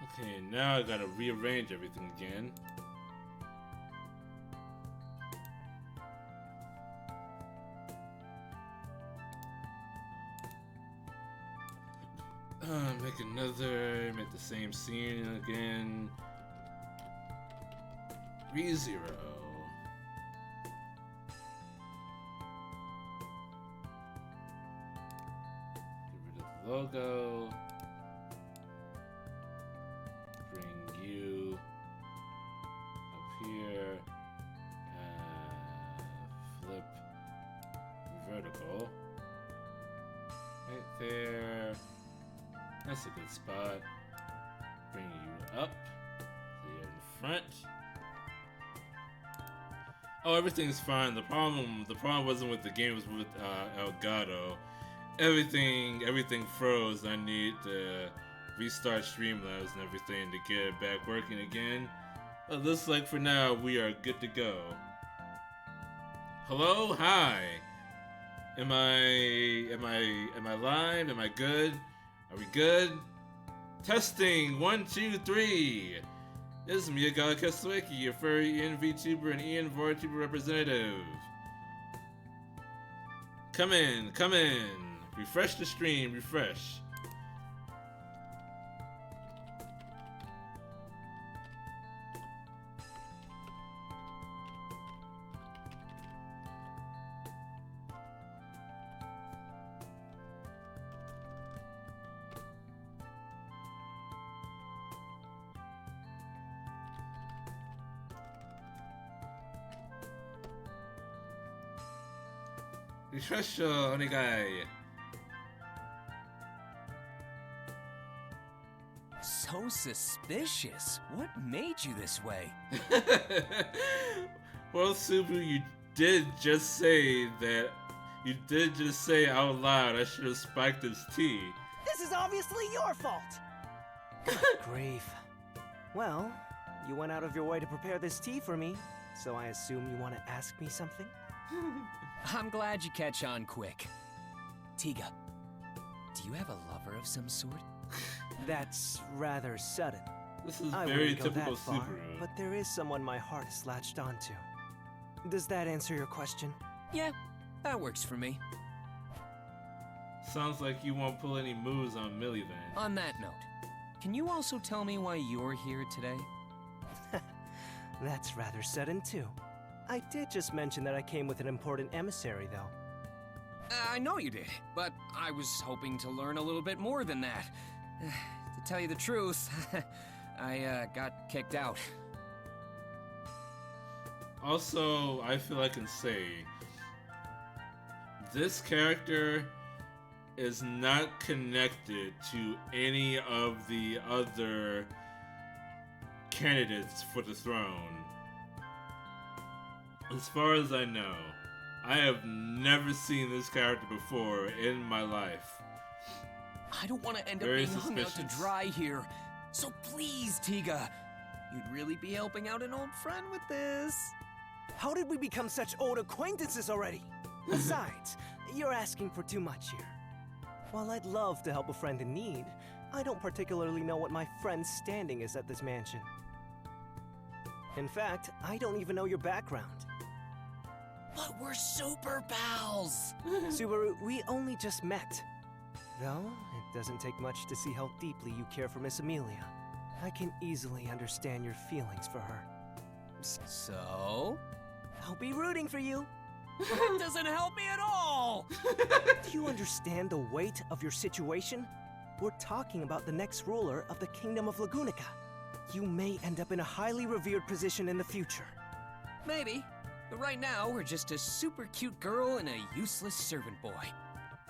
Okay, now I gotta rearrange everything again. Make another, make the same scene again. REZERO. Get rid of the logo. Bring you up here. Flip vertical. Right there. That's a good spot. Bring you up. So you're in front. Oh, everything's fine. The problem wasn't with the game. It was with Elgato. Everything froze. I need to restart Streamlabs and everything to get it back working again. It looks like for now we are good to go. Hello, hi. Am I live? Am I good? Are we good? Testing 1, 2, 3. This is Miyagawa Kasueki, your furry Ian Vtuber and Ian Vtuber representative. Come in. Refresh the stream, refresh. Refresh, onegai. So suspicious. What made you this way? Well, Subu, you did just say out loud I should have spiked this tea. This is obviously your fault! Good grief. Well, you went out of your way to prepare this tea for me, so I assume you want to ask me something? I'm glad you catch on quick. Tiga, do you have a lover of some sort? That's rather sudden. This is I very wouldn't go typical that far, Subaru. but there is someone my heart is latched onto. Does that answer your question? Yeah, that works for me. Sounds like you won't pull any moves on Millie then. On that note, can you also tell me why you're here today? That's rather sudden too. I did just mention that I came with an important emissary, though. I know you did, but I was hoping to learn a little bit more than that. To tell you the truth, I got kicked out. Also, I feel I can say, this character is not connected to any of the other candidates for the throne. As far as I know, I have never seen this character before in my life. I don't want to end up Very being hung out to suspicious. dry here. So please, Tiga, you'd really be helping out an old friend with this. How did we become such old acquaintances already? Besides, you're asking for too much here. While I'd love to help a friend in need, I don't particularly know what my friend's standing is at this mansion. In fact, I don't even know your background. But we're super pals. Subaru, we only just met. Though, it doesn't take much to see how deeply you care for Miss Amelia. I can easily understand your feelings for her. So? I'll be rooting for you. That doesn't help me at all. Do you understand the weight of your situation? We're talking about the next ruler of the Kingdom of Lagunica. You may end up in a highly revered position in the future. Maybe. But right now, we're just a super cute girl and a useless servant boy.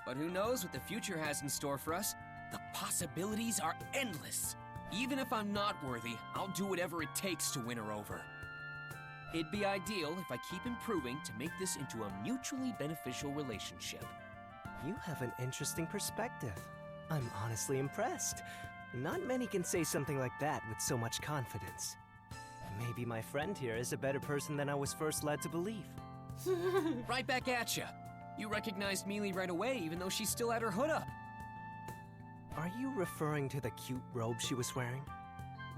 But who knows what the future has in store for us? The possibilities are endless. Even if I'm not worthy, I'll do whatever it takes to win her over. It'd be ideal if I keep improving to make this into a mutually beneficial relationship. You have an interesting perspective. I'm honestly impressed. Not many can say something like that with so much confidence. Maybe my friend here is a better person than I was first led to believe. Right back at ya. You recognized Mealy right away, even though she still had her hood up. Are you referring to the cute robe she was wearing?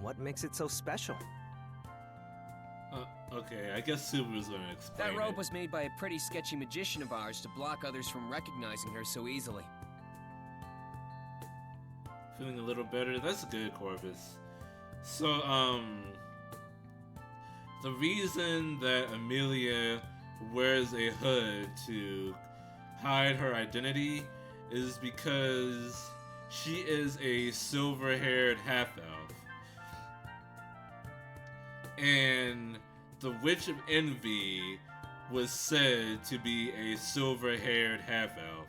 What makes it so special? Okay, I guess Subaru's gonna explain That rope it. was made by a pretty sketchy magician of ours to block others from recognizing her so easily. Feeling a little better? That's good, Corvus. So, the reason that Amelia wears a hood to hide her identity is because she is a silver-haired half-elf. And the Witch of Envy was said to be a silver-haired half-elf.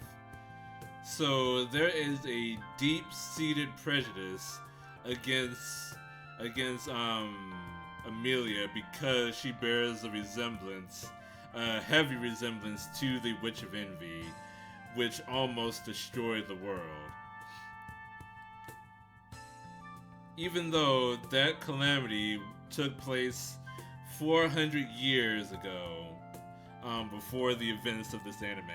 So there is a deep-seated prejudice against Amelia because she bears a heavy resemblance to the Witch of Envy, which almost destroyed the world. Even though that calamity took place 400 years ago, before the events of this anime.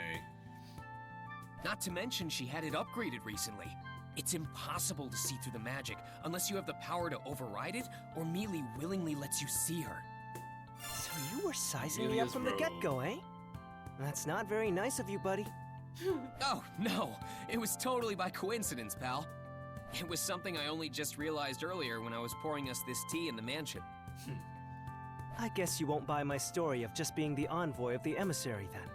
Not to mention she had it upgraded recently. It's impossible to see through the magic unless you have the power to override it or Mealy willingly lets you see her. So you were sizing me up from the get-go, eh? That's not very nice of you, buddy. Oh, no. It was totally by coincidence, pal. It was something I only just realized earlier when I was pouring us this tea in the mansion. I guess you won't buy my story of just being the envoy of the emissary, then.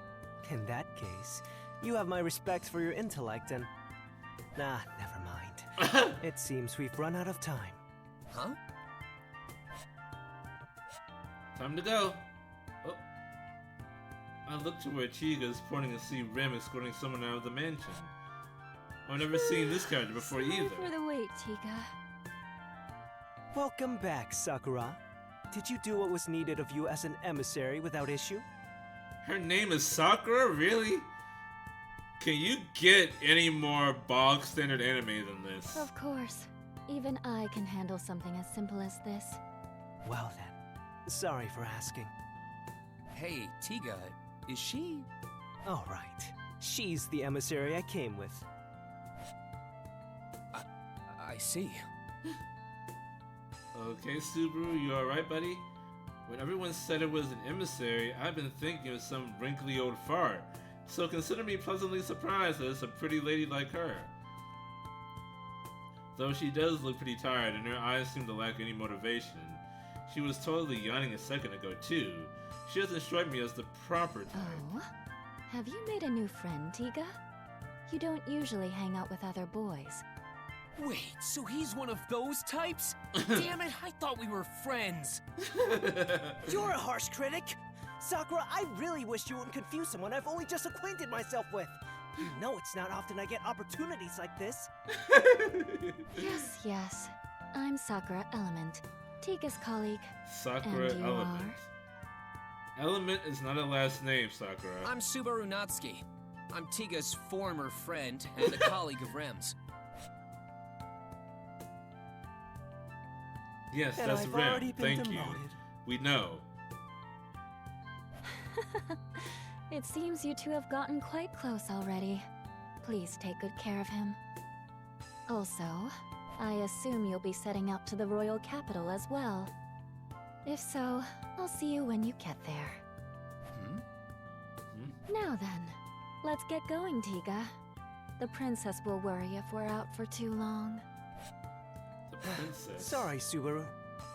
In that case, you have my respect for your intellect and... Nah, never mind. It seems we've run out of time. Huh? Time to go. Oh. I look to where Chiga is pointing to see Rem escorting someone out of the mansion. I've never seen this character before Sorry either. for the wait, Tika. Welcome back, Sakura. Did you do what was needed of you as an emissary without issue? Her name is Sakura? Really? Can you get any more bog standard anime than this? Of course. Even I can handle something as simple as this. Well then, sorry for asking. Hey, Tiga, is she... All right, she's the emissary I came with. I see. Okay, Subaru, you alright, buddy? When everyone said it was an emissary, I've been thinking of some wrinkly old fart. So consider me pleasantly surprised that it's a pretty lady like her. Though she does look pretty tired and her eyes seem to lack any motivation. She was totally yawning a second ago, too. She doesn't strike me as the proper type. Oh? Have you made a new friend, Tiga? You don't usually hang out with other boys. Wait, so he's one of those types? Damn it, I thought we were friends. You're a harsh critic! Sakura, I really wish you wouldn't confuse someone I've only just acquainted myself with. You know it's not often I get opportunities like this. Yes, yes. I'm Sakura Element, Tiga's colleague. Sakura And you Element. Element is not a last name, Sakura. I'm Subaru Natsuki. I'm Tiga's former friend and a colleague of Rem's. Yes, And that's I've Rem. already been Thank you. demoted. We know. It seems you two have gotten quite close already. Please take good care of him. Also, I assume you'll be setting out to the royal capital as well. If so, I'll see you when you get there. Now then, let's get going, Tiga. The princess will worry if we're out for too long. The princess. Sorry, Subaru,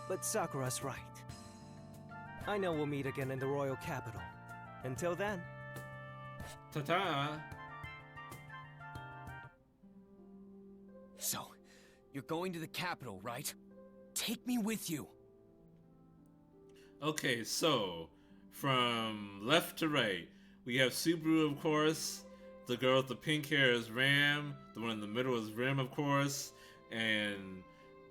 but Sakura's right. I know we'll meet again in the royal capital. Until then. Ta-ta. So, you're going to the capital, right? Take me with you. Okay, so from left to right, we have Subaru, of course. The girl with the pink hair is Ram. The one in the middle is Rem, of course. And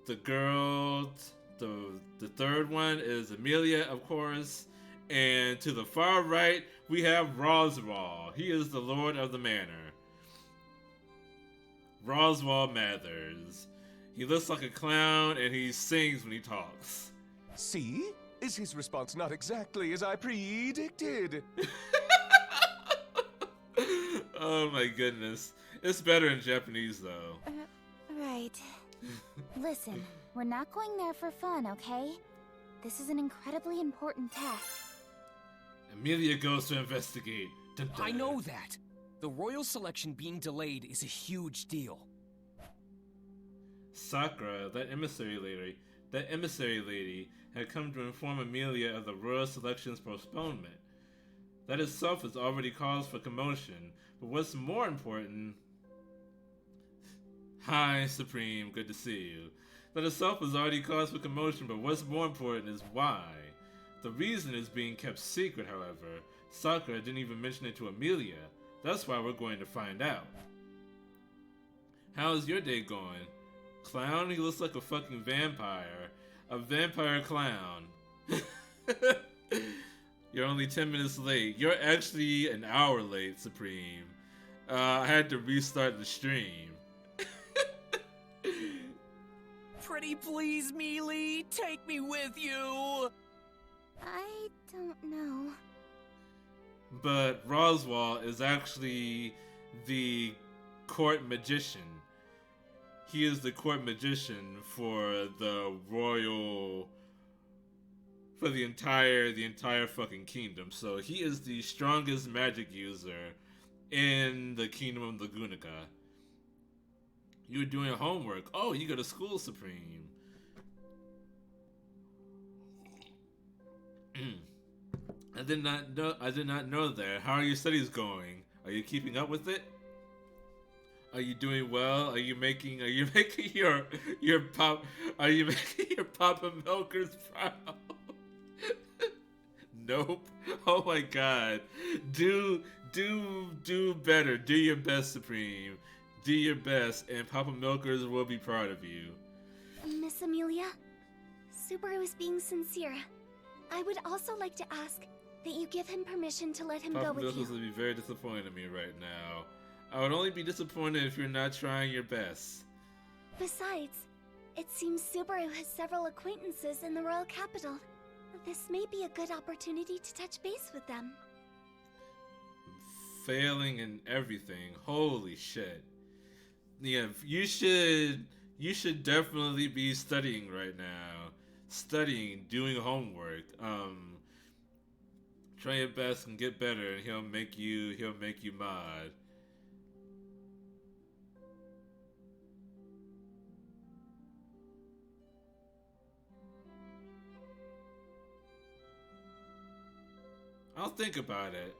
the girl, the third one is Amelia, of course. And to the far right, we have Roswell. He is the Lord of the Manor. Roswell Mathers. He looks like a clown and he sings when he talks. See? Is his response not exactly as I predicted? Oh my goodness. It's better in Japanese though. Right. Listen, we're not going there for fun, okay? This is an incredibly important task. Amelia goes to investigate. Dun, dun. I know that. The royal selection being delayed is a huge deal. Sakura, that emissary lady, had come to inform Amelia of the royal selection's postponement. That itself is already cause for commotion, but what's more important... Hi, Supreme, good to see you. That itself is already cause for commotion, but what's more important is why. The reason is being kept secret, however. Sakura didn't even mention it to Amelia. That's why we're going to find out. How's your day going? Clown? He looks like a fucking vampire. A vampire clown. You're only 10 minutes late. You're actually an hour late, Supreme. I had to restart the stream. Pretty please, Mealy, take me with you! I don't know. But Roswaal is actually the court magician. He is the court magician for the royal... for the entire fucking kingdom. So he is the strongest magic user in the kingdom of Lagunica. You're doing homework. Oh, you go to school, Supreme. I did not know that. How are your studies going? Are you keeping up with it? Are you doing well? Are you making your Papa Milkers proud? Nope. Oh my god. Do better. Do your best, Supreme. Do your best, and Papa Milkers will be proud of you. Miss Amelia, Subaru is being sincere. I would also like to ask that you give him permission to let him Papa go with Milkers you. will be very disappointed in me right now. I would only be disappointed if you're not trying your best. Besides, it seems Subaru has several acquaintances in the royal capital. This may be a good opportunity to touch base with them. Failing in everything. Holy shit. Yeah, you should definitely be studying right now. Studying, doing homework. Try your best and get better, and he'll make you mod. I'll think about it.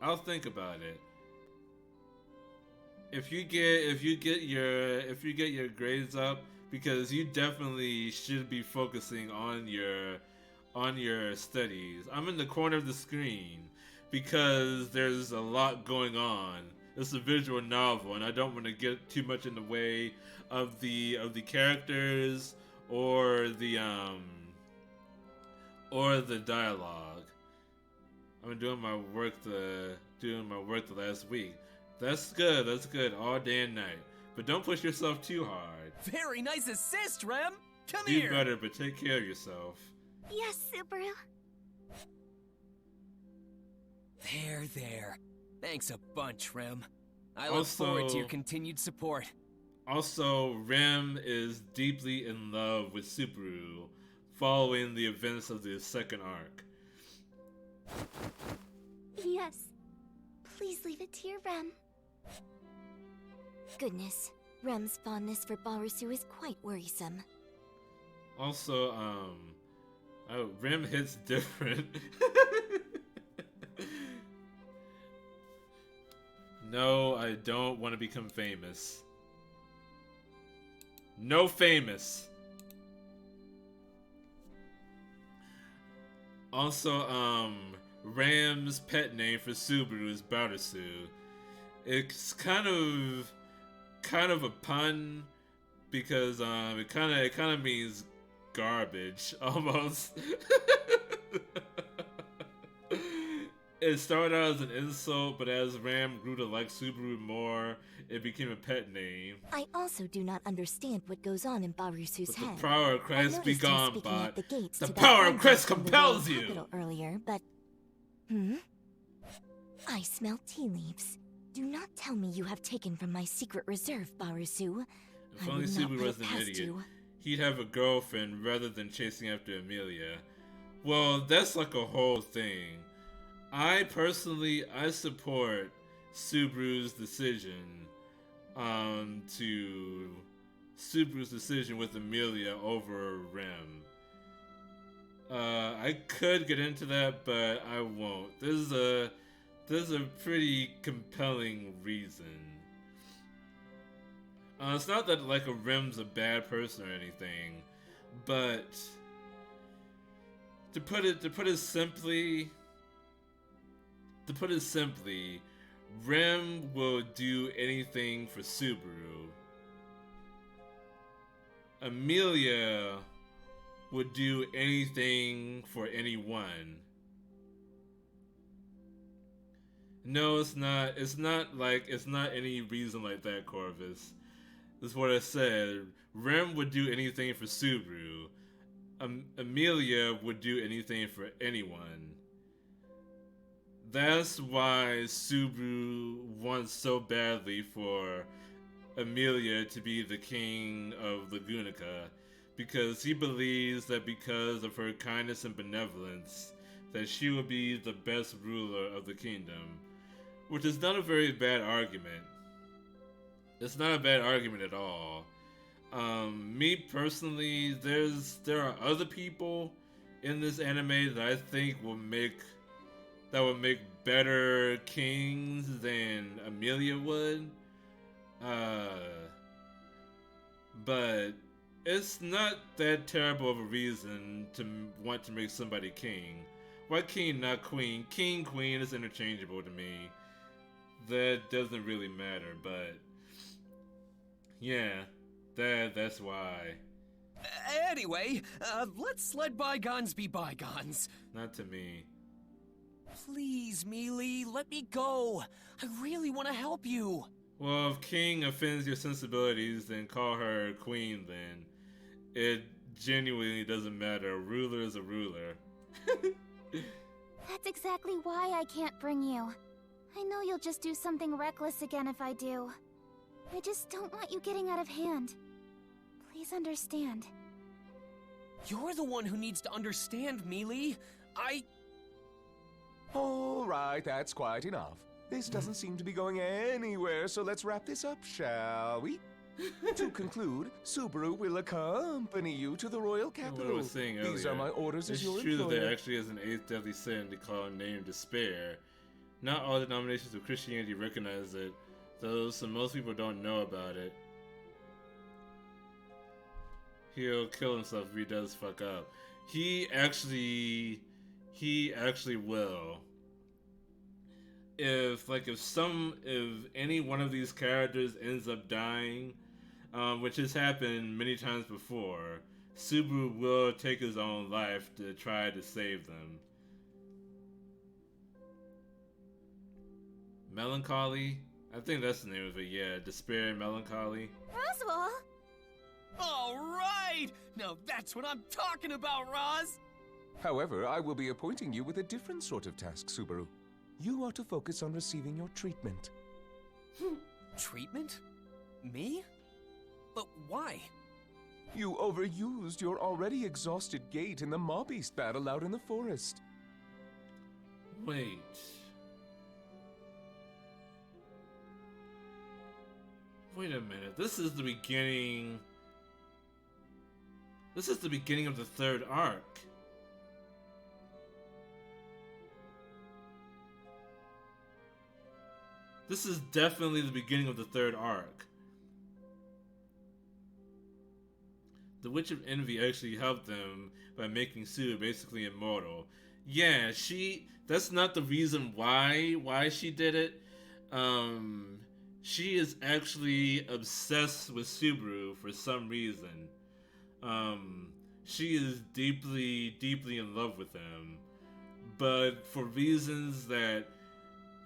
If you get your grades up, because you definitely should be focusing on your studies. I'm in the corner of the screen because there's a lot going on. It's a visual novel, and I don't want to get too much in the way of the characters or the dialogue. I've been doing my work the last week. That's good, all day and night. But don't push yourself too hard. Very nice assist, Rem! Come Do here! better, but take care of yourself. Yes, Subaru. There. Thanks a bunch, Rem. I look forward to your continued support. Also, Rem is deeply in love with Subaru, following the events of the second arc. Yes. Please leave it to your Rem. Goodness, Rem's fondness for Barusu is quite worrisome. Also, Rem hits different. No, I don't want to become famous. No famous. Also, Ram's pet name for Subaru is Barusu. It's kind of a pun because it kind of means garbage almost. It started out as an insult, but as Ram grew to like Subaru more, it became a pet name. I also do not understand what goes on in Barusu's But head. the power of Christ be gone, bot. The The power of Christ compels you! Capital earlier, but... I smell tea leaves. Do not tell me you have taken from my secret reserve, Barusu. If I only would not Subaru put it wasn't an past idiot. you. he'd have a girlfriend rather than chasing after Amelia. Well, that's like a whole thing. I personally, I support Subaru's decision to Subaru's decision with Amelia over Rem. I could get into that, but I won't. There's a pretty compelling reason. It's not that like a Rem's a bad person or anything, but to put it simply, Rem will do anything for Subaru. Amelia would do anything for anyone. No, it's not. It's not any reason like that, Corvus. That's what I said. Rem would do anything for Subaru. Amelia would do anything for anyone. That's why Subaru wants so badly for Amelia to be the king of Lagunica, because he believes that because of her kindness and benevolence, that she will be the best ruler of the kingdom, which is not a very bad argument. It's not a bad argument at all. Me personally, there are other people in this anime that I think will make better kings than Amelia would. But it's not that terrible of a reason to want to make somebody king. Why king, not queen? King, queen is interchangeable to me. That doesn't really matter, but yeah, that's why. Anyway, let's let bygones be bygones. Not to me. Please, Mealy, let me go. I really want to help you. Well, if king offends your sensibilities, then call her queen then. It genuinely doesn't matter. A ruler is a ruler. That's exactly why I can't bring you. I know you'll just do something reckless again if I do. I just don't want you getting out of hand. Please understand. You're the one who needs to understand, Mealy. All right, that's quite enough. This doesn't seem to be going anywhere, so let's wrap this up, shall we? To conclude, Subaru will accompany you to the royal capital. What I was saying earlier, these are my orders as your it's true that employer. there actually is an eighth deadly sin to call named despair. Not all denominations of Christianity recognize it, though, so most people don't know about it. He'll kill himself if he does fuck up. He actually will. If any one of these characters ends up dying, which has happened many times before, Subaru will take his own life to try to save them. Melancholy? I think that's the name of it, yeah. Despair and Melancholy. Roswell! All right! Now that's what I'm talking about, Roz! However, I will be appointing you with a different sort of task, Subaru. You are to focus on receiving your treatment. Treatment? Me? But why? You overused your already exhausted gait in the mob beast battle out in the forest. Wait. Wait a minute. This is the beginning. This is the beginning of the third arc. This is definitely the beginning of the third arc. The Witch of Envy actually helped them by making Sue basically immortal. Yeah, that's not the reason why she did it. She is actually obsessed with Subaru for some reason. She is deeply, deeply in love with him. But for reasons that,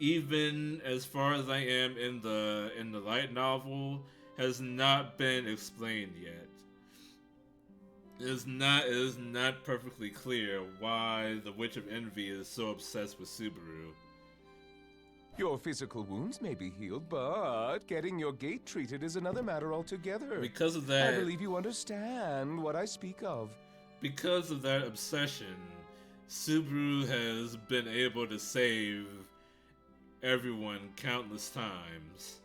even as far as I am in the light novel, has not been explained yet. It is not perfectly clear why the Witch of Envy is so obsessed with Subaru. Your physical wounds may be healed, but getting your gait treated is another matter altogether. Because of I that, believe you understand what I speak of. because of that obsession, Subaru has been able to save everyone countless times.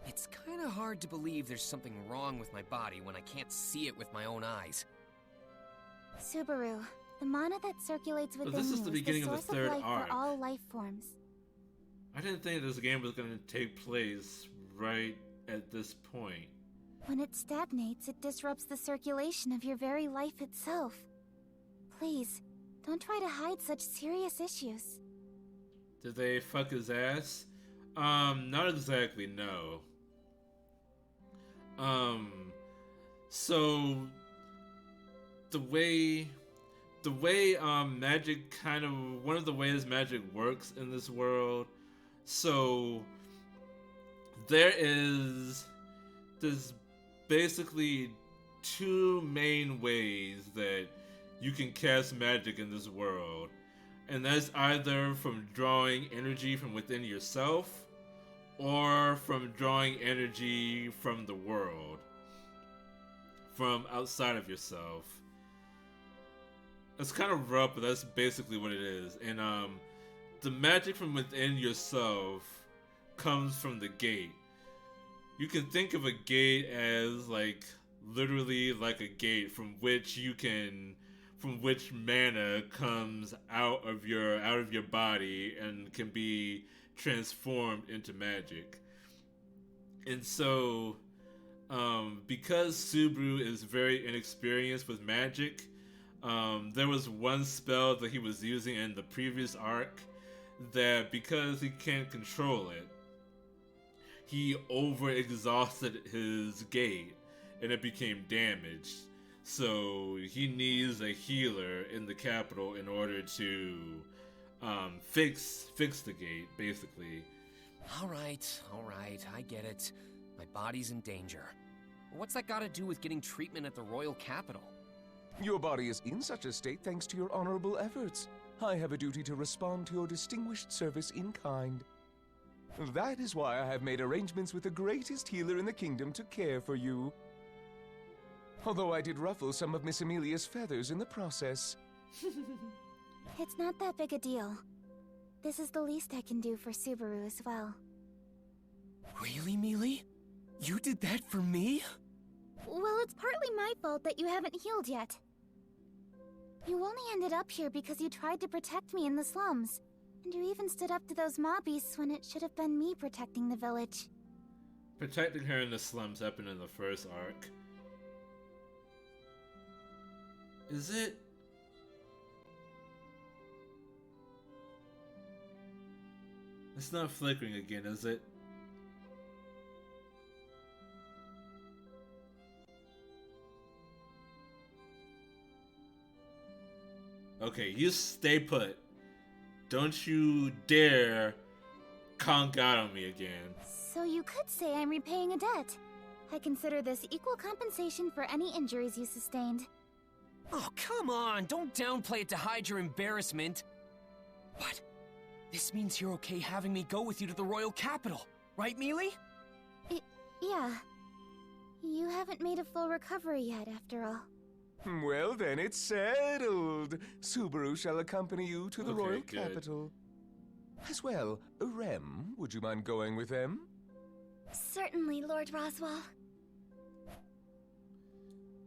It's kind of hard to believe there's something wrong with my body when I can't see it with my own eyes. Subaru, the mana that circulates within this is you the beginning of the source of third life arc. for all life forms. I didn't think this game was going to take place right at this point. When it stagnates, it disrupts the circulation of your very life itself. Please, don't try to hide such serious issues. Did they fuck his ass? Not exactly, no. So the way magic kind of, one of the ways magic works in this world, so there's basically two main ways that you can cast magic in this world. And that's either from drawing energy from within yourself or from drawing energy from the world, from outside of yourself. It's kind of rough, but that's basically what it is. And the magic from within yourself comes from the gate. You can think of a gate as like literally like a gate from which mana comes out of your body and can be transformed into magic. And so because Subaru is very inexperienced with magic, there was one spell that he was using in the previous arc that, because he can't control it, he overexhausted his gate and it became damaged. So he needs a healer in the capital in order to fix the gate, basically. All right, I get it. My body's in danger. What's that got to do with getting treatment at the royal capital? Your body is in such a state thanks to your honorable efforts. I have a duty to respond to your distinguished service in kind. That is why I have made arrangements with the greatest healer in the kingdom to care for you. Although I did ruffle some of Miss Amelia's feathers in the process. It's not that big a deal. This is the least I can do for Subaru as well. Really, Mealy? You did that for me? Well, it's partly my fault that you haven't healed yet. You only ended up here because you tried to protect me in the slums. And you even stood up to those mob beasts when it should have been me protecting the village. Protecting her in the slums happened in the first arc. Is it? It's not flickering again, is it? Okay, you stay put. Don't you dare conk out on me again. So you could say I'm repaying a debt. I consider this equal compensation for any injuries you sustained. Oh, come on! Don't downplay it to hide your embarrassment. What? This means you're okay having me go with you to the royal capital, right, Mealy? Yeah. You haven't made a full recovery yet, after all. Well then, it's settled. Subaru shall accompany you to the Okay, royal good. capital. As well, Rem, would you mind going with them? Certainly, Lord Roswell.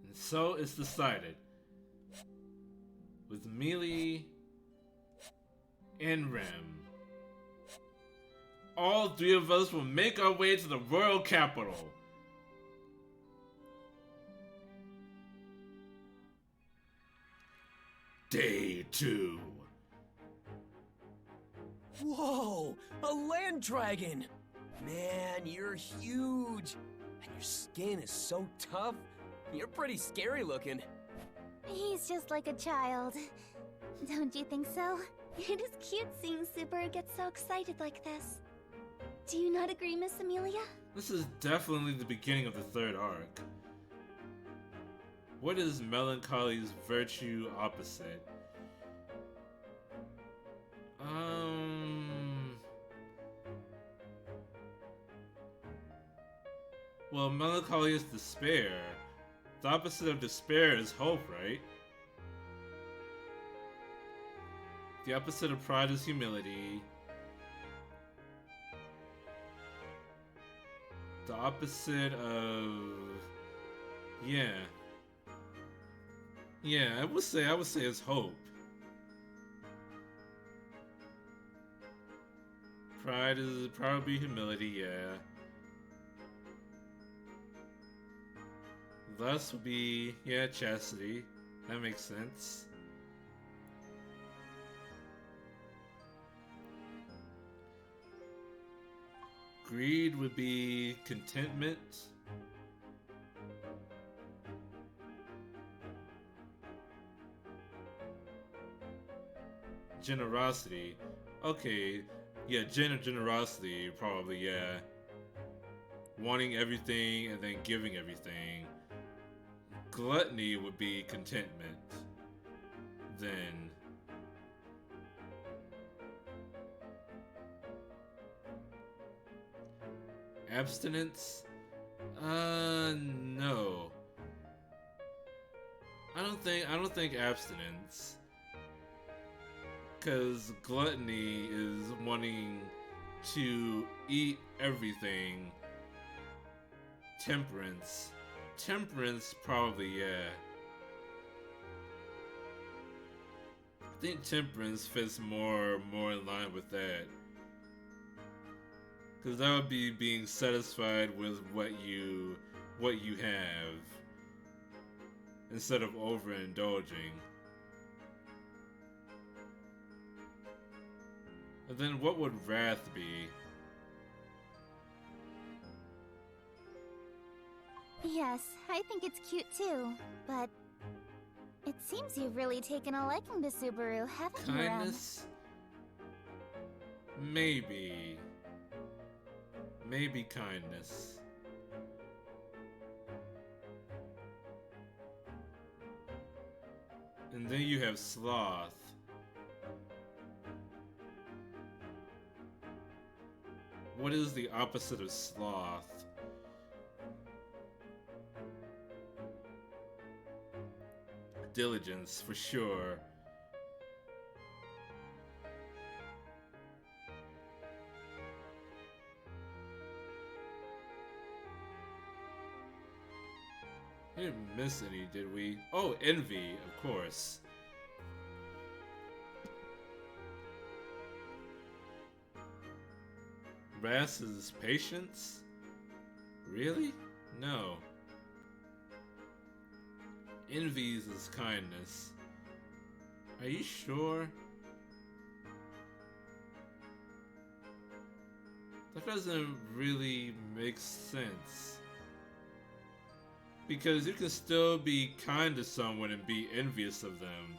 And so it's decided. With Mealy and Rem, all three of us will make our way to the royal capital. Day 2. Whoa! A land dragon! Man, you're huge! And your skin is so tough. You're pretty scary looking. He's just like a child. Don't you think so? It is cute seeing Subaru get so excited like this. Do you not agree, Miss Amelia? This is definitely the beginning of the third arc. What is melancholy's virtue opposite? Well, melancholy is despair. The opposite of despair is hope, right? The opposite of pride is humility. The opposite of... Yeah. Yeah, I would say it's hope. Pride is probably humility, yeah. Lust would be, yeah, chastity. That makes sense. Greed would be contentment. Generosity. Okay, yeah, generosity, probably, yeah. Wanting everything and then giving everything. Gluttony would be contentment. Then... abstinence? No. I don't think abstinence. Cause gluttony is wanting to eat everything. Temperance. Temperance, probably, yeah. I think temperance fits more in line with that. Cause that would be being satisfied with what you have instead of overindulging. And then what would wrath be? Yes, I think it's cute too, but it seems you've really taken a liking to Subaru, haven't you, Ren? Kindness? Maybe. Maybe kindness. And then you have sloth. What is the opposite of sloth? Diligence, for sure. We didn't miss any, did we? Oh, envy, of course. Wrath is patience? Really? No. Envy is kindness. Are you sure? That doesn't really make sense. Because you can still be kind to someone and be envious of them.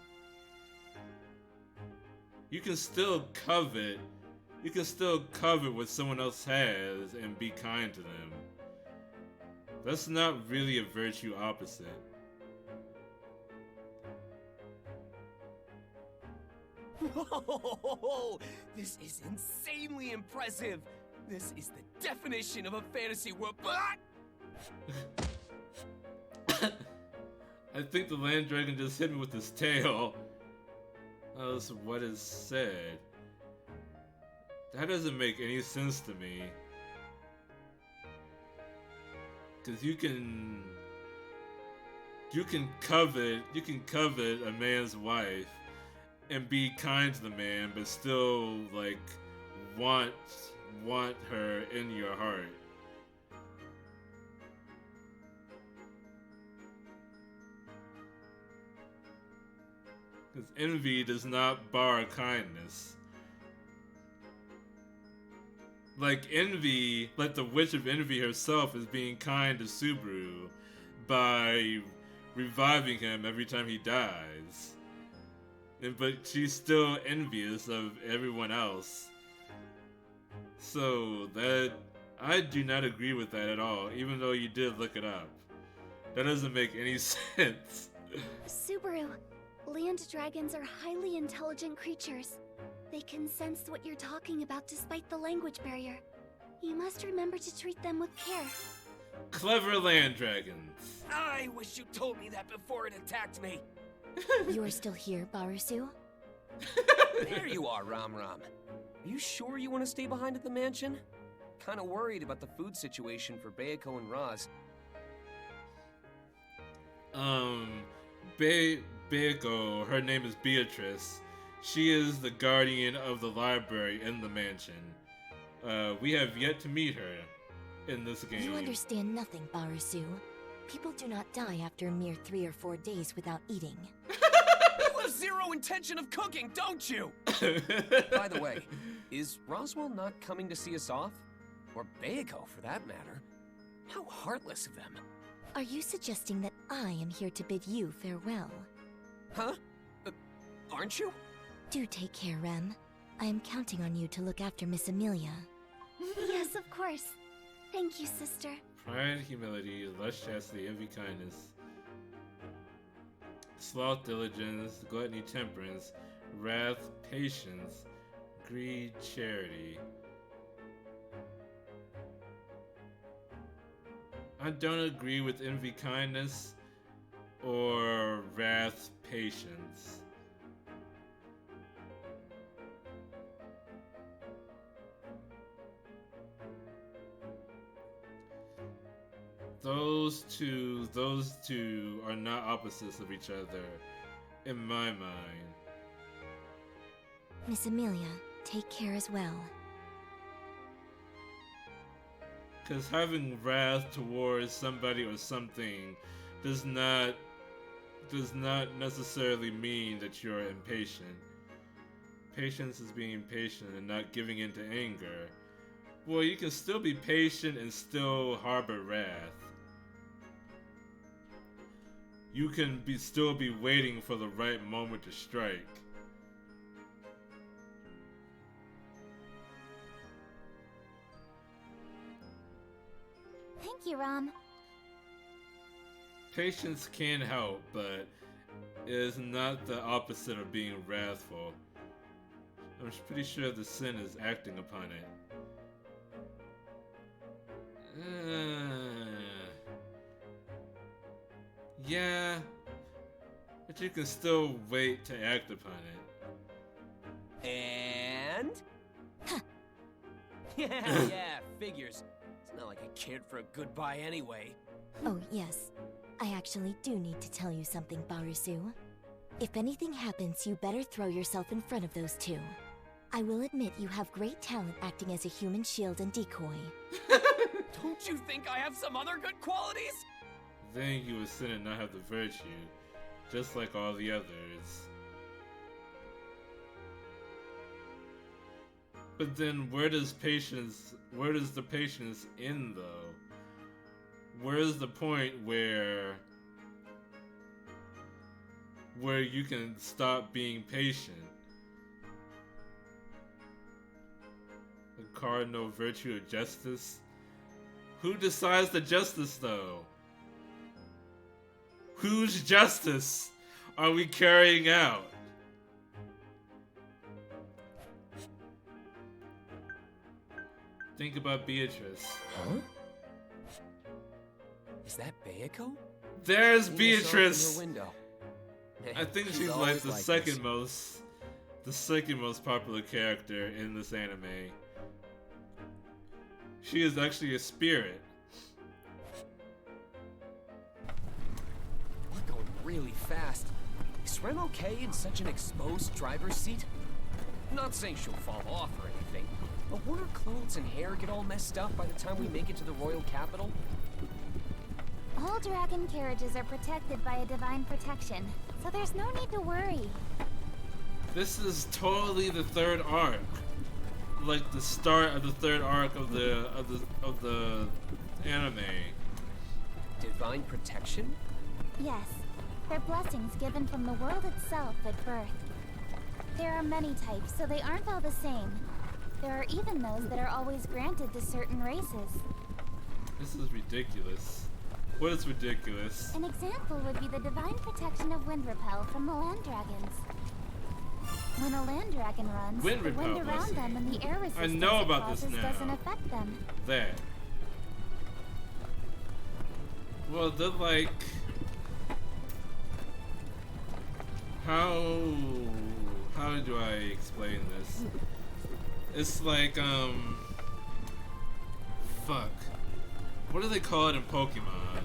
You can still covet what someone else has and be kind to them. That's not really a virtue opposite. Whoa! This is insanely impressive! This is the definition of a fantasy world. I think the land dragon just hit me with his tail. That's what is said. That doesn't make any sense to me. Cause you can covet a man's wife and be kind to the man, but still like want her in your heart. Because envy does not bar kindness. Like envy, like the Witch of Envy herself is being kind to Subaru by reviving him every time he dies. But she's still envious of everyone else. So that, I do not agree with that at all, even though you did look it up. That doesn't make any sense. Subaru, land dragons are highly intelligent creatures. They can sense what you're talking about despite the language barrier. You must remember to treat them with care. Clever land dragons. I wish you told me that before it attacked me. You are still here, Barusu? There you are, Ram Ram. Are you sure you want to stay behind at the mansion? Kinda worried about the food situation for Bayako and Roz. Bayako, her name is Beatrice. She is the guardian of the library in the mansion. We have yet to meet her in this game. You understand nothing, Barusu. People do not die after a mere 3 or 4 days without eating. You have zero intention of cooking, don't you? By the way, is Roswell not coming to see us off? Or Bayako, for that matter? How heartless of them. Are you suggesting that I am here to bid you farewell? Huh? Aren't you? Do take care, Rem. I am counting on you to look after Miss Amelia. Yes, of course. Thank you, sister. Pride, humility, lust, chastity, envy, kindness. Sloth, diligence, gluttony, temperance, wrath, patience, greed, charity. I don't agree with envy, kindness, or wrath, patience. Those two are not opposites of each other, in my mind. Miss Amelia, take care as well. Because having wrath towards somebody or something does not necessarily mean that you're impatient. Patience is being patient and not giving in to anger. Well, you can still be patient and still harbor wrath. You can still be waiting for the right moment to strike. Thank you, Ram. Patience can help, but it is not the opposite of being wrathful. I'm pretty sure the sin is acting upon it. Yeah, but you can still wait to act upon it. And? yeah, figures. It's not like a kid for a goodbye anyway. Oh, yes. I actually do need to tell you something, Barusu. If anything happens, you better throw yourself in front of those two. I will admit you have great talent acting as a human shield and decoy. Don't you think I have some other good qualities? Then you would sin and not have the virtue, just like all the others. But then where does the patience end though? Where is the point where you can stop being patient? The cardinal virtue of justice? Who decides the justice though? Whose justice are we carrying out? Think about Beatrice. Huh? Is that Bayako? There's Who Beatrice. saw it in her window? I think she's like always the like second this. most popular character in this anime. She is actually a spirit. We're going really fast. Is Ren okay in such an exposed driver's seat? Not saying she'll fall off or anything, but won't her clothes and hair get all messed up by the time we make it to the royal capital? All dragon carriages are protected by a divine protection, so there's no need to worry. This is totally the third arc, like the start of the third arc of the anime. Divine protection? Yes, they're blessings given from the world itself at birth. There are many types, so they aren't all the same. There are even those that are always granted to certain races. This is ridiculous. What is ridiculous? An example would be the divine protection of wind repel from the land dragons. When a land dragon runs, Wind the wind repel, around blessing. them and the air resistance know it about this causes now. doesn't affect them. That. Well, they're like, how do I explain this? It's like, fuck. What do they call it in Pokemon?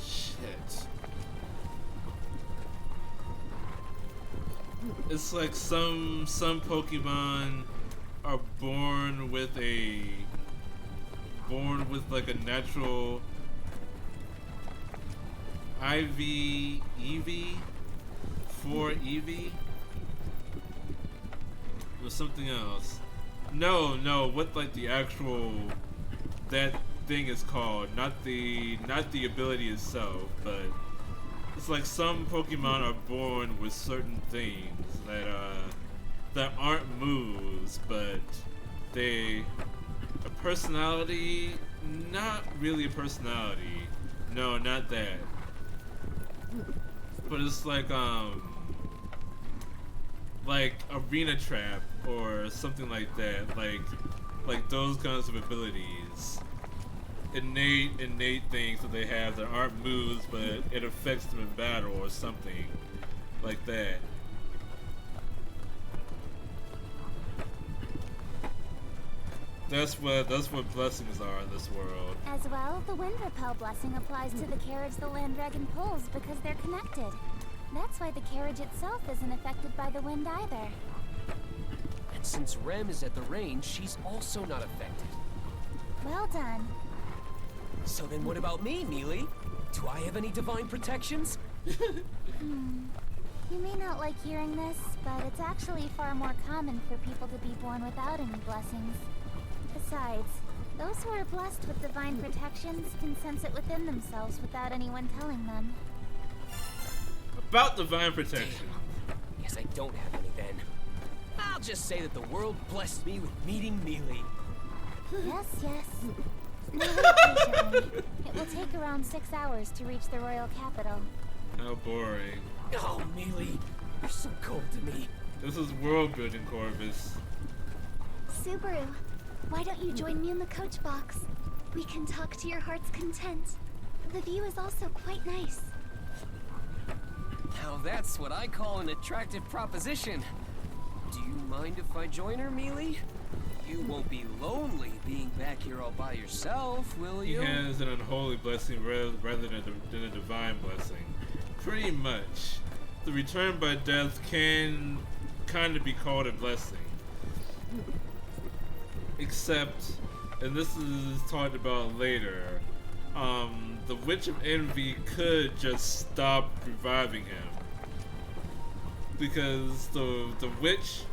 Shit. It's like some Pokemon are born with like a natural IV EV 4 EV or something else. No, what like the actual that thing is called, not the ability itself, but it's like some Pokemon are born with certain things that aren't moves, but a personality, not really a personality. No, not that. But it's like Arena Trap or something like that, like those kinds of abilities. Innate things that they have that aren't moves, but it affects them in battle or something like that. That's what blessings are in this world. As well, the Wind Repel blessing applies to the carriage the Land Dragon pulls because they're connected. That's why the carriage itself isn't affected by the wind either. And since Rem is at the range, she's also not affected. Well done. So then what about me, Mealy? Do I have any divine protections? You may not like hearing this, but it's actually far more common for people to be born without any blessings. Besides, those who are blessed with divine protections can sense it within themselves without anyone telling them. About divine protection. Guess I don't have any then. I'll just say that the world blessed me with meeting Mealy. Yes. Now wait patiently. It will take around 6 hours to reach the royal capital. How boring. Oh, Mealy, you're so cold to me. This is world building, Corvus. Subaru, why don't you join me in the coach box? We can talk to your heart's content. The view is also quite nice. Now that's what I call an attractive proposition. Do you mind if I join her, Mealy? You won't be lonely being back here all by yourself, will He you? has an unholy blessing rather than a divine blessing. Pretty much. The return by death can kind of be called a blessing. Except, and this is talked about later, the Witch of Envy could just stop reviving him. Because the witch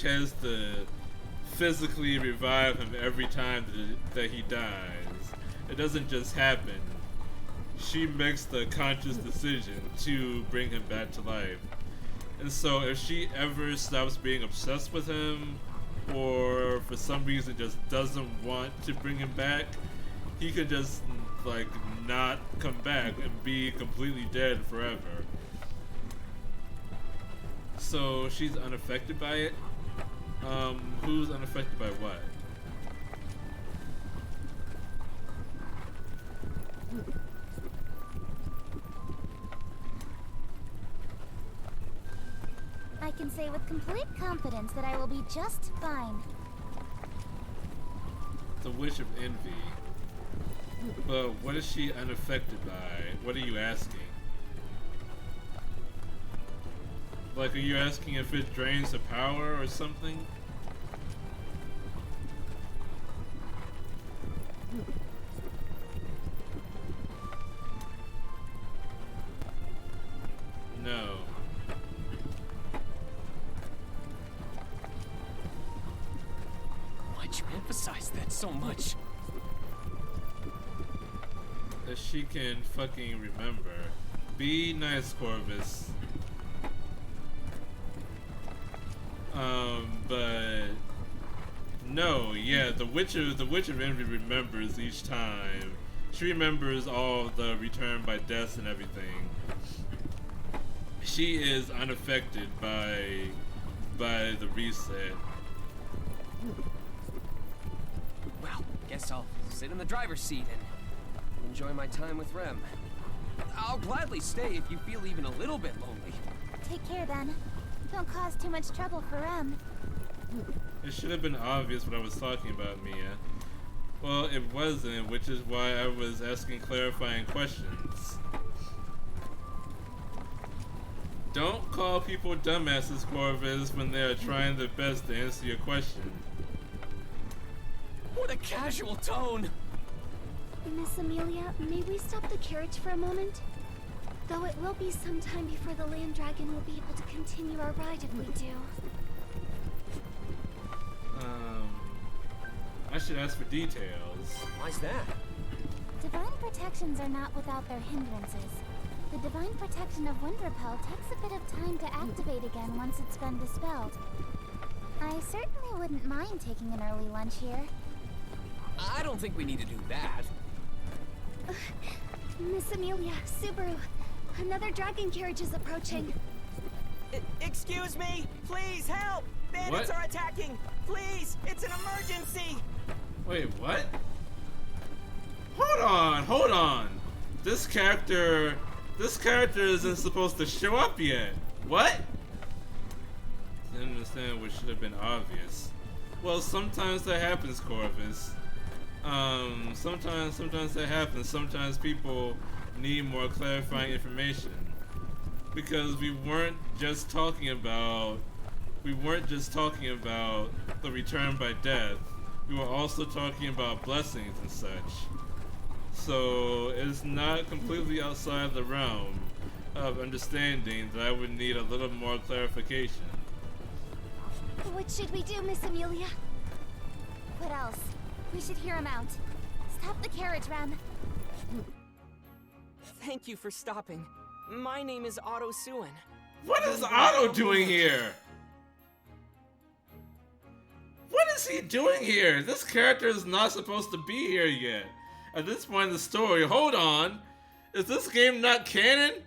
has to physically revive him every time that he dies. It doesn't just happen. She makes the conscious decision to bring him back to life. And so if she ever stops being obsessed with him, or for some reason just doesn't want to bring him back, he could just like not come back and be completely dead forever. So she's unaffected by it. Who's unaffected by what? I can say with complete confidence that I will be just fine. The Witch of Envy. But what is she unaffected by? What are you asking? Like, are you asking if it drains the power or something? No. Why'd you emphasize that so much? That she can fucking remember. Be nice, Corvus. But no, yeah, the Witch of Envy remembers each time. She remembers all the return by deaths and everything. She is unaffected by the reset. Guess I'll sit in the driver's seat and enjoy my time with Rem. I'll gladly stay if you feel even a little bit lonely. Take care then. Don't cause too much trouble for Rem. It should have been obvious what I was talking about, Mia. Well, it wasn't, which is why I was asking clarifying questions. Don't call people dumbasses, Corvus, when they are trying their best to answer your question. What a casual tone! Miss Amelia, may we stop the carriage for a moment? Though it will be some time before the land dragon will be able to continue our ride if we do. I should ask for details. Why's that? Divine protections are not without their hindrances. The divine protection of Wind Repel takes a bit of time to activate again once it's been dispelled. I certainly wouldn't mind taking an early lunch here. I don't think we need to do that. Miss Amelia, Subaru, another dragon carriage is approaching. Excuse me! Please help! Bandits are attacking! Please! It's an emergency! Wait, what? Hold on! This character isn't supposed to show up yet. What? I didn't understand what should have been obvious. Well, sometimes that happens, Corvus. Sometimes that happens. Sometimes people need more clarifying information. Because we weren't just talking about the return by death. We were also talking about blessings and such. So it's not completely outside the realm of understanding that I would need a little more clarification. What should we do, Miss Amelia? What else? We should hear him out. Stop the carriage, Rem. Thank you for stopping. My name is Otto Suin. What is Otto doing here? What is he doing here? This character is not supposed to be here yet. At this point in the story, hold on. Is this game not canon?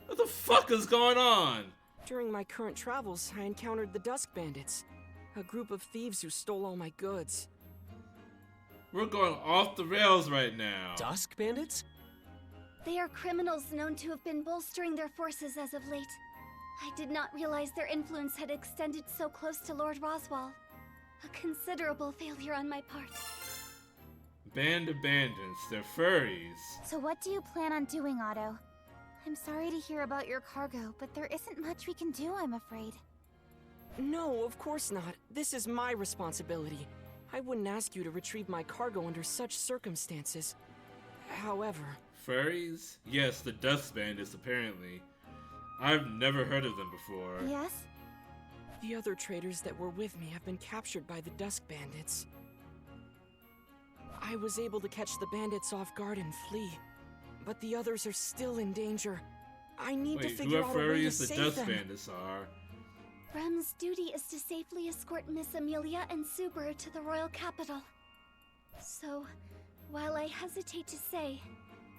What the fuck is going on? During my current travels, I encountered the Dusk Bandits, a group of thieves who stole all my goods. We're going off the rails right now. Dusk bandits? They are criminals known to have been bolstering their forces as of late. I did not realize their influence had extended so close to Lord Roswell. A considerable failure on my part. Band of bandits, they're furries. So what do you plan on doing, Otto? I'm sorry to hear about your cargo, but there isn't much we can do, I'm afraid. No, of course not. This is my responsibility. I wouldn't ask you to retrieve my cargo under such circumstances. However... Furries? Yes, the Dusk Bandits, apparently. I've never heard of them before. Yes? The other traders that were with me have been captured by the Dusk Bandits. I was able to catch the bandits off guard and flee, but the others are still in danger. I need to figure out a way to save them. Who are furries the Dusk Bandits are? Rem's duty is to safely escort Miss Amelia and Subaru to the royal capital. So, while I hesitate to say...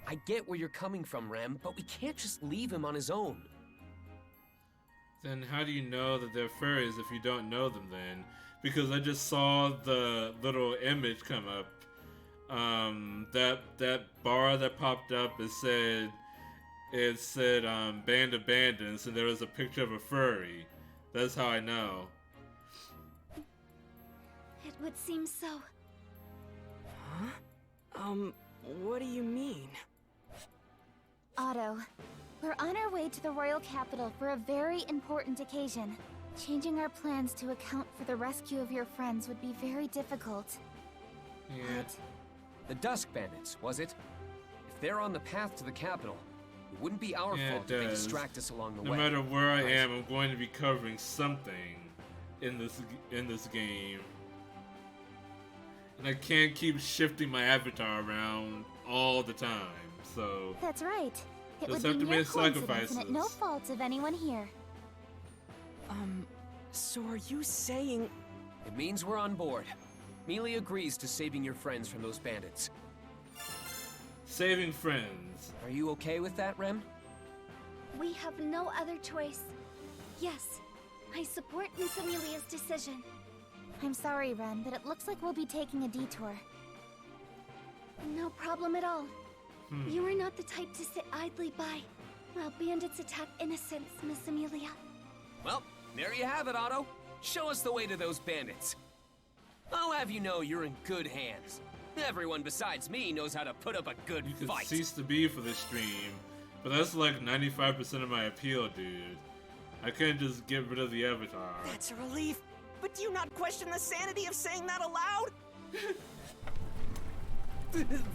I get where you're coming from, Rem, but we can't just leave him on his own. Then how do you know that they're furries if you don't know them then? Because I just saw the little image come up. That bar that popped up, it said Band of Bandits, and there was a picture of a furry. That's how I know. It would seem so. Huh? What do you mean? Otto, we're on our way to the royal capital for a very important occasion. Changing our plans to account for the rescue of your friends would be very difficult. Yeah. But The Dusk Bandits, was it? If they're on the path to the capital, it wouldn't be our Yeah, fault it if they does. distract us along the No way. matter where I am, I'm going to be covering something in this game. And I can't keep shifting my avatar around all the time, so... that's right. It Just would have be to mere make coincidence and at no sacrifices. fault of anyone here. So are you saying... It means we're on board. Mealy agrees to saving your friends from those bandits. Saving friends. Are you okay with that, Rem? We have no other choice. Yes, I support Miss Amelia's decision. I'm sorry, Ren, but it looks like we'll be taking a detour. No problem at all. You are not the type to sit idly by while bandits attack innocents, Miss Amelia. Well, there you have it, Otto. Show us the way to those bandits. I'll have you know you're in good hands. Everyone besides me knows how to put up a good You could fight. cease to be for this stream, but that's like 95% of my appeal, dude. I can't just get rid of the avatar. That's a relief. But do you not question the sanity of saying that aloud?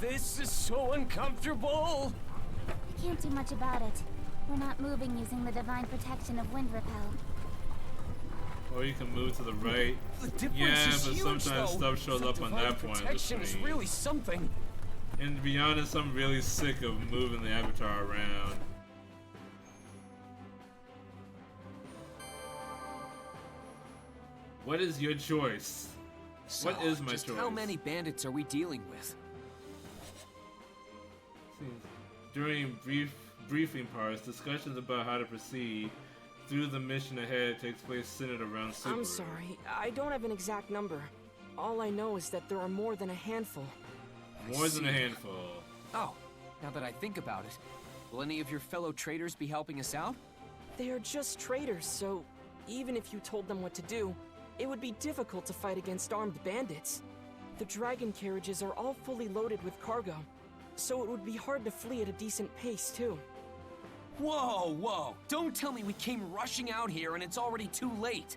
This is so uncomfortable. We can't do much about it. We're not moving using the divine protection of wind repel. Or you can move to the right. The difference Yeah, is but huge, sometimes though. stuff shows That up on divine that point of the protection is screen. really something. And to be honest, I'm really sick of moving the avatar around. What is your choice? So, What is my just choice? how many bandits are we dealing with? During briefing parts, discussions about how to proceed through the mission ahead takes place centered around Subaru. I'm sorry, I don't have an exact number. All I know is that there are more than a handful. More than a see. handful. Oh, now that I think about it, will any of your fellow traders be helping us out? They are just traders, so even if you told them what to do, it would be difficult to fight against armed bandits. The dragon carriages are all fully loaded with cargo, so it would be hard to flee at a decent pace, too. Whoa, whoa! Don't tell me we came rushing out here and it's already too late!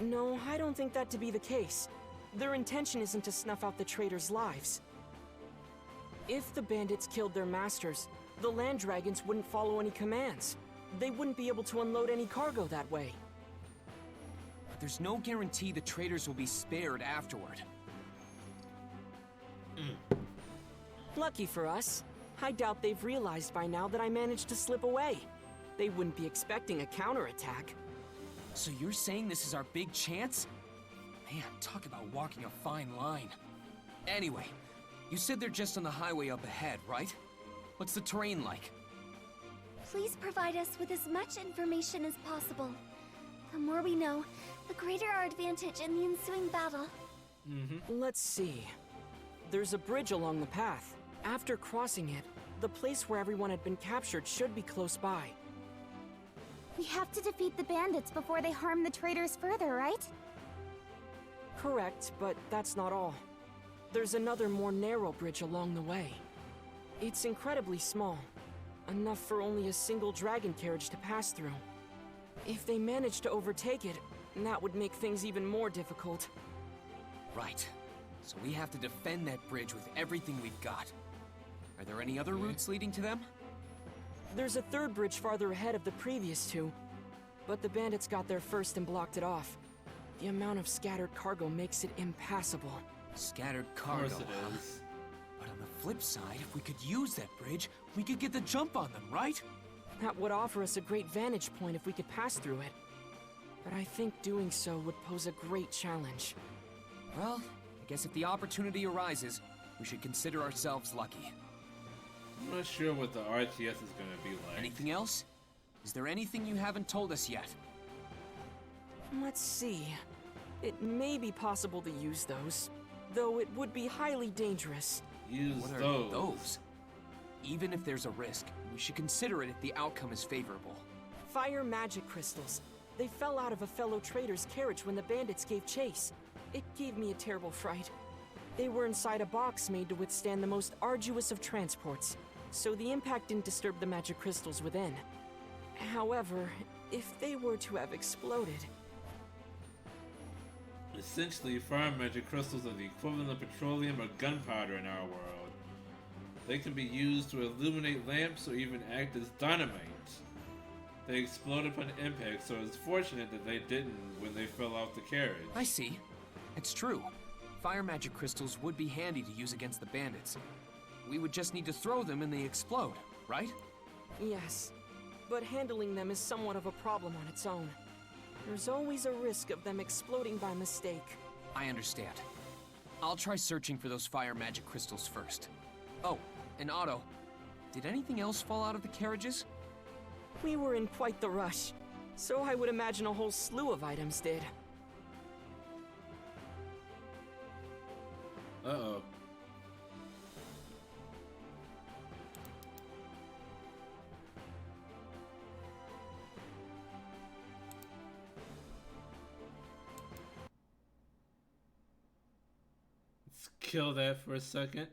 No, I don't think that to be the case. Their intention isn't to snuff out the traders' lives. If the bandits killed their masters, the land dragons wouldn't follow any commands. They wouldn't be able to unload any cargo that way. But there's no guarantee the traders will be spared afterward. Lucky for us, I doubt they've realized by now that I managed to slip away. They wouldn't be expecting a counterattack. So you're saying this is our big chance? Man, talk about walking a fine line. Anyway, you said they're just on the highway up ahead, right? What's the terrain like? Please provide us with as much information as possible. The more we know, the greater our advantage in the ensuing battle. Let's see. There's a bridge along the path. After crossing it, the place where everyone had been captured should be close by. We have to defeat the bandits before they harm the traders further, right? Correct, but that's not all. There's another more narrow bridge along the way. It's incredibly small, enough for only a single dragon carriage to pass through. If they manage to overtake it, that would make things even more difficult. Right. So we have to defend that bridge with everything we've got. Are there any other routes leading to them? There's a third bridge farther ahead of the previous two, but the bandits got there first and blocked it off. The amount of scattered cargo makes it impassable. Scattered Of cargo, course it huh? is. But on the flip side, if we could use that bridge, we could get the jump on them, right? That would offer us a great vantage point if we could pass through it. But I think doing so would pose a great challenge. Well, I guess if the opportunity arises, we should consider ourselves lucky. I'm not sure what the RTS is gonna be like. Anything else? Is there anything you haven't told us yet? Let's see. It may be possible to use those, though it would be highly dangerous. Use What are those. those? Even if there's a risk, we should consider it if the outcome is favorable. Fire magic crystals. They fell out of a fellow trader's carriage when the bandits gave chase. It gave me a terrible fright. They were inside a box made to withstand the most arduous of transports, so the impact didn't disturb the magic crystals within. However, if they were to have exploded... Essentially, fire magic crystals are the equivalent of petroleum or gunpowder in our world. They can be used to illuminate lamps or even act as dynamite. They explode upon impact, so it's fortunate that they didn't when they fell off the carriage. I see. It's true. Fire magic crystals would be handy to use against the bandits. We would just need to throw them and they explode, right? Yes, but handling them is somewhat of a problem on its own. There's always a risk of them exploding by mistake. I understand. I'll try searching for those fire magic crystals first. Oh, and Otto, did anything else fall out of the carriages? We were in quite the rush, so I would imagine a whole slew of items did. Uh-oh. Let's kill that for a second.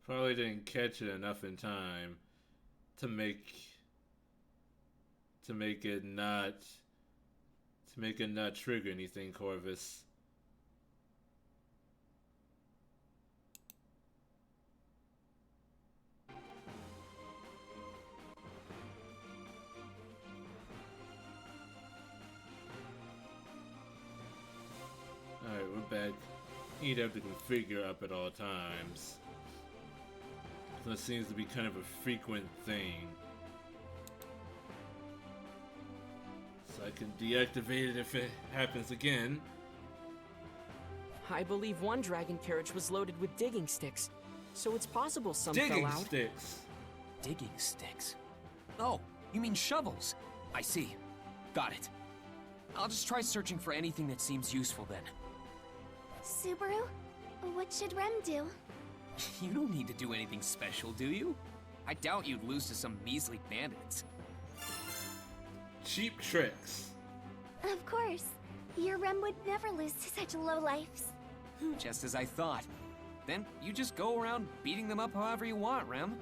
Probably didn't catch it enough in time to make it not trigger anything, Corvus. Alright, we're back. You'd have to configure up at all times. So it seems to be kind of a frequent thing. So I can deactivate it if it happens again. I believe one dragon carriage was loaded with digging sticks, so it's possible some fell Digging out. sticks. Digging sticks. Oh, you mean shovels. I see. Got it. I'll just try searching for anything that seems useful then. Subaru, what should Rem do? You don't need to do anything special, do you? I doubt you'd lose to some measly bandits. Cheap tricks. Of course. Your Rem would never lose to such lowlifes. Just as I thought. Then you just go around beating them up however you want, Rem.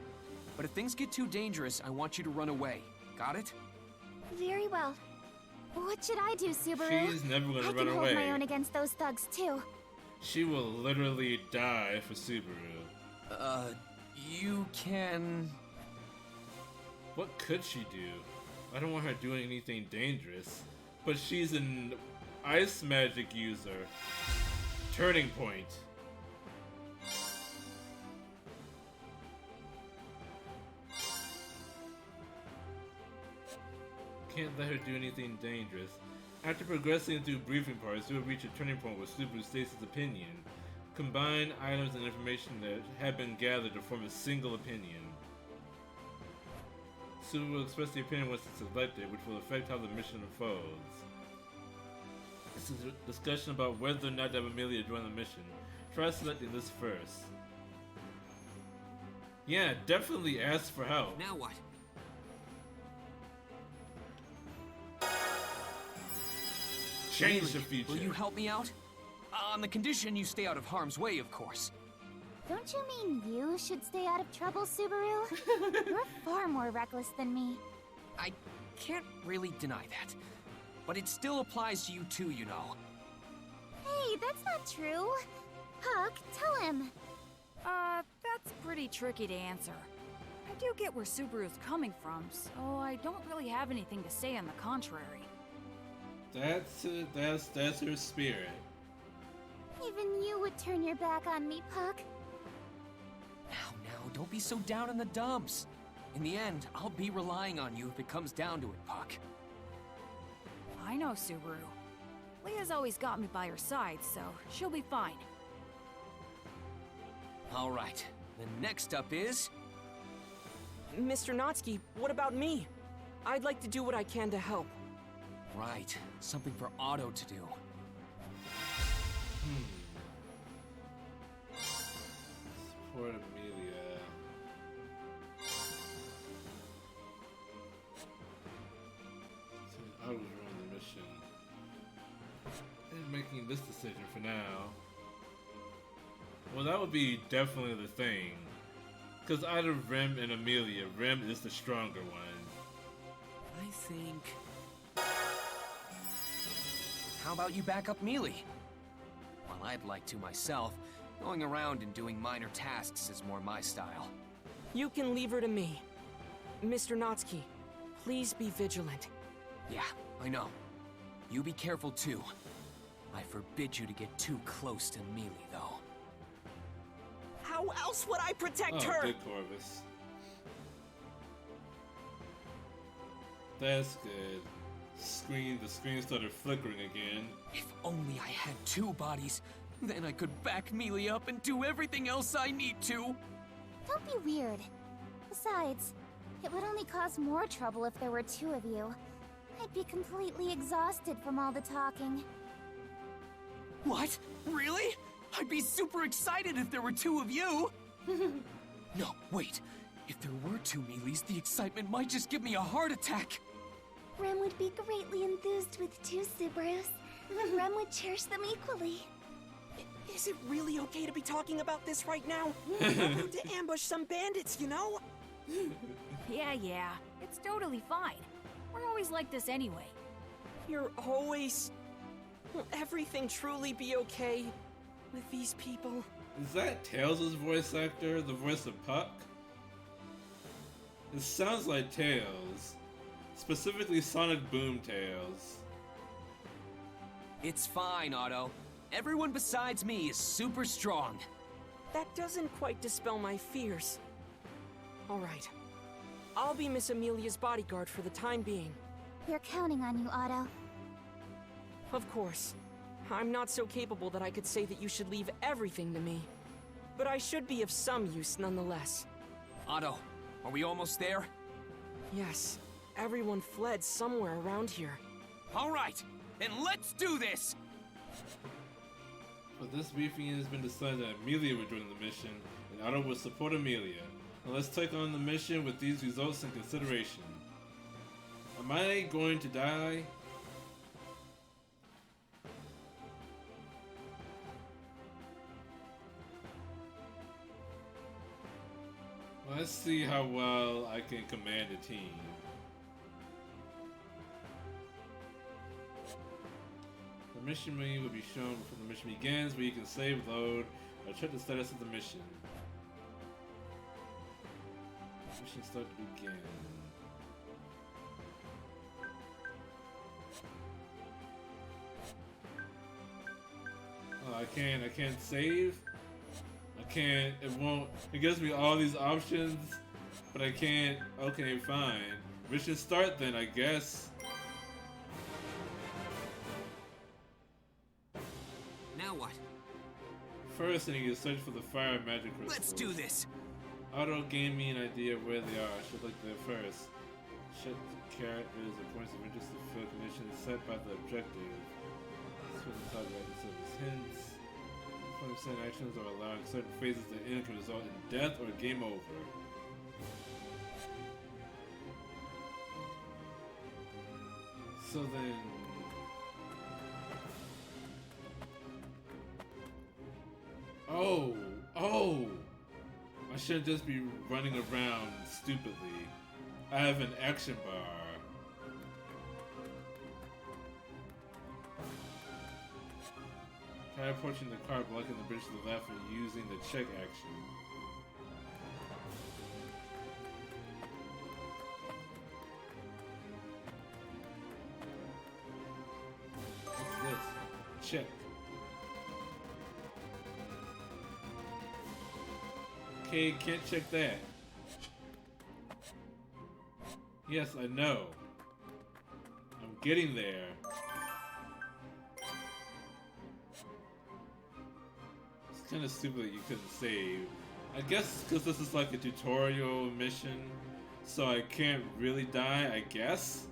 But if things get too dangerous, I want you to run away. Got it? Very well. What should I do, Subaru? She's never gonna I run can hold away. my own against those thugs, too. She will literally die for Subaru. You can... What could she do? I don't want her doing anything dangerous. But she's an ice magic user. Turning point. Can't let her do anything dangerous. After progressing through briefing parts, you will reach a turning point where Subaru states his opinion. Combine items and information that have been gathered to form a single opinion. Subaru will express the opinion once it's selected, which will affect how the mission unfolds. This is a discussion about whether or not to have Amelia join the mission. Try selecting this first. Yeah, definitely ask for help. Now what? Change the feature. Will you help me out? On the condition you stay out of harm's way, of course. Don't you mean you should stay out of trouble, Subaru? You're far more reckless than me. I can't really deny that. But it still applies to you too, you know. Hey, that's not true. Puck, tell him. That's pretty tricky to answer. I do get where Subaru's coming from, so I don't really have anything to say on the contrary. That's her spirit. Even you would turn your back on me, Puck. Now, don't be so down in the dumps. In the end, I'll be relying on you if it comes down to it, Puck. I know Subaru. Leah's always got me by her side, so she'll be fine. All right, then next up is... Mr. Natsuki, what about me? I'd like to do what I can to help. Right, something for Otto to do. Support Amelia. So I was running the mission. And making this decision for now. Well, that would be definitely the thing. Because out of Rem and Amelia, Rem is the stronger one. I think... How about you back up Mealy? While I'd like to myself, going around and doing minor tasks is more my style. You can leave her to me. Mr. Natsuki, please be vigilant. Yeah, I know. You be careful too. I forbid you to get too close to Mealy, though. How else would I protect Oh, her? good, Corvus. That's good. The screen started flickering again. If only I had two bodies, then I could back Mealy up and do everything else I need to. Don't be weird. Besides, It would only cause more trouble if there were two of you. I'd be completely exhausted from all the talking. What? Really? I'd be super excited if there were two of you! No, wait. If there were two Mealies, the excitement might just give me a heart attack! Rem would be greatly enthused with two Subarus. Rem would cherish them equally. Is it really okay to be talking about this right now? I'm about to ambush some bandits, you know? Yeah. It's totally fine. We're always like this anyway. You're always... Will everything truly be okay with these people? Is that Tails' voice actor, the voice of Puck? It sounds like Tails. Specifically Sonic Boom Tails. It's fine, Otto. Everyone besides me is super strong. That doesn't quite dispel my fears. Alright. I'll be Miss Amelia's bodyguard for the time being. We're counting on you, Otto. Of course. I'm not so capable that I could say that you should leave everything to me. But I should be of some use nonetheless. Otto, are we almost there? Yes. Everyone fled somewhere around here. Alright, then let's do this! For this briefing, it has been decided that Amelia would join the mission, and Otto will support Amelia. Now let's take on the mission with these results in consideration. Am I going to die? Let's see how well I can command a team. The mission menu will be shown before the mission begins, where you can save, load, or check the status of the mission. Mission start to begin. Oh, I can't save? It gives me all these options, but I can't. Okay, fine. Mission start then, I guess. Now what? First, I need to search for the fire magic crystals. Let's do this! Auto gave me an idea of where they are. I should look there first. Check the characters or points of interest to fill conditions set by the objective. Spend the thought about the service hints. 20% actions or allowing certain phases to end can result in death or game over. So then... Oh! I shouldn't just be running around stupidly. I have an action bar. Try approaching the car, blocking the bridge to the left, and using the check action. What's this? Check. Okay, can't check that. Yes, I know. I'm getting there. It's kind of stupid that you couldn't save. I guess because this is like a tutorial mission, so I can't really die, I guess?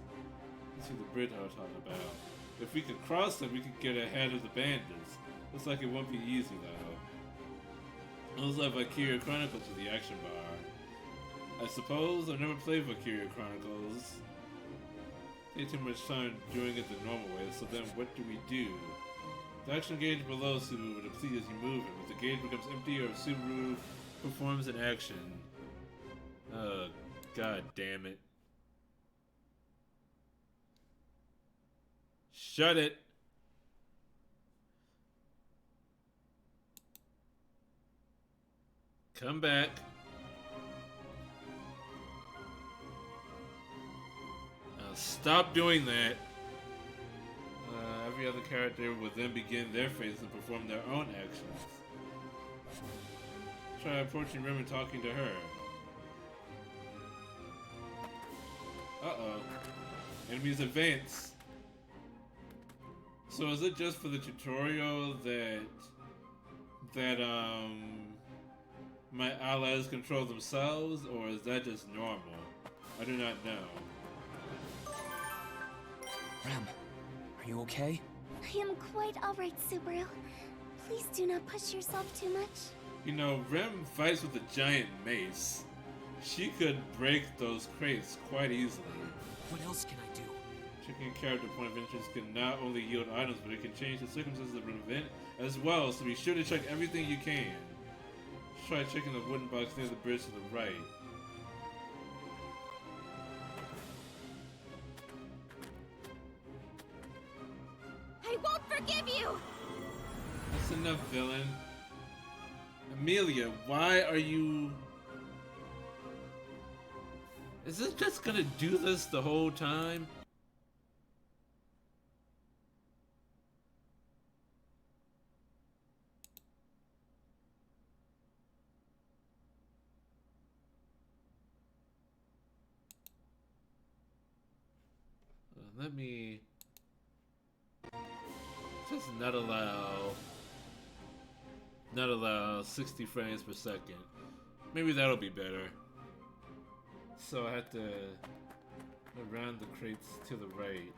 Let's see the bridge I was talking about. If we could cross it, we could get ahead of the bandits. Looks like it won't be easy though. Looks like Valkyria Chronicles with the action bar. I suppose I've never played Valkyria Chronicles. Take too much time doing it the normal way, so then what do we do? The action gauge below Subaru will deplete as you move it. If the gauge becomes empty or if Subaru performs an action. God damn it. Shut it! Come back. Now stop doing that. Every other character will then begin their phase and perform their own actions. Try approaching Rim and talking to her. Uh-oh. Enemies advance. So is it just for the tutorial that my allies control themselves, or is that just normal? I do not know. Rem, are you okay? I am quite alright, Subaru. Please do not push yourself too much. You know, Rem fights with a giant mace. She could break those crates quite easily. What else can I do? Checking a character point of interest can not only yield items, but it can change the circumstances of an event as well, so be sure to check everything you can. Try checking the wooden box near the bridge to the right. I won't forgive you! That's enough, villain. Amelia, why are you... Is it just gonna do this the whole time? Let me just not allow 60 frames per second. Maybe that'll be better. So I have to around the crates to the right.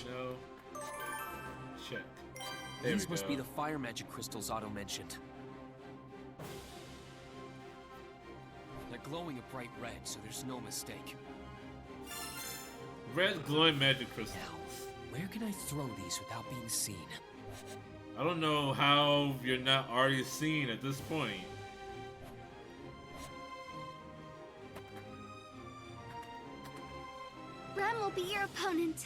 No. Check. There These we must go. be the fire magic crystals Otto mentioned. They're glowing a bright red, so there's no mistake. Red glowing magic crystals. Now, where can I throw these without being seen? I don't know how you're not already seen at this point. Rem will be your opponent.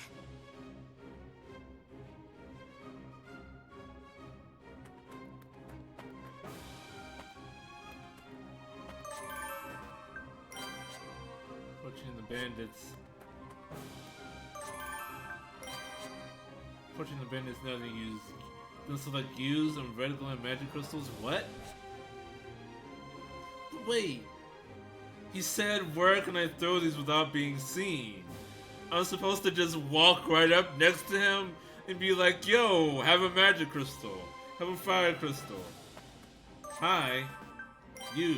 Approaching the bandits. Approaching the bandits now to use. Then select use and red glowing magic crystals. What? Wait. He said, where can I throw these without being seen? I'm supposed to just walk right up next to him and be like, yo, have a magic crystal. Have a fire crystal. Hi. Use.